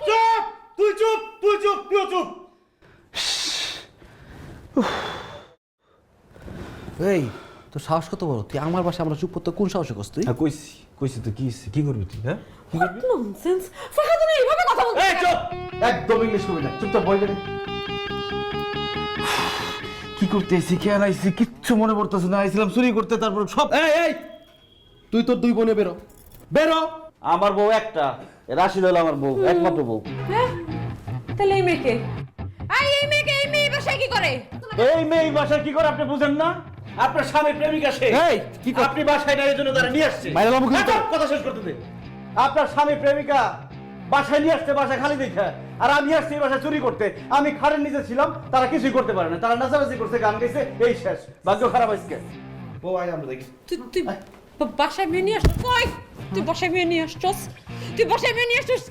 চুপ তুই চুপ তুই চুপ তুই চুপ। এই তো সাহস কত বড়, তুই আমার বাসায় আমরা চুপ করতে কোন সাহসে করছ তুই? কইছি কইছি তো কি করবি তুই? হ্যাঁ কি করবি? ননসেন্স ফাহাদুন এইভাবে কথা বলতে। এই চুপ, একদম ইংলিশ করবি না, চুপচাপ বই করে। কি করতে এসেছি, কে আনাইছি কিচ্ছু মনে পড়তেছে না। আইছিলাম চুরি করতে, তারপর সব। এই তুই তোর দুই বোনে বেরো বেরো। আমার বউ একটা, রাশিদ হলো আমার বউ, একমাত্র বউ। হ্যাঁ তাহলে এই মেয়েকে এই মেয়ে বাসায় কি করে? এই মেয়ে বাসায় কি করে আপনি বুঝেন না? আপনার স্বামী প্রেমিকা সে। এই, কি কর- আপনি বাসায় না, এই জন্য তারা নিয়ে আসছে। বাইরে বাবু কিন্তু- একদম কথা শেষ করতে দে। আপনার স্বামী প্রেমিকা বাসায় নিয়ে আসছে, বাসায় খালি দেখা। আর আমি আসছি এই বাসায় চুরি করতে। আমি খাড়ের নিচে ছিলাম, তারা কিছুই করতে পারে না। তারা নাচানাচি করছে, গান গাইছে, এই শেষ। ভাগ্য খারাপ আজকে। বউ আয় আমরা দেখি। তুই বাসায় মেয়ে নিয়ে আসছিস? কই তুই বাসায় মেয়ে নিয়ে আসছিস? তুই বাসায় মেয়ে নিয়ে আসছিস?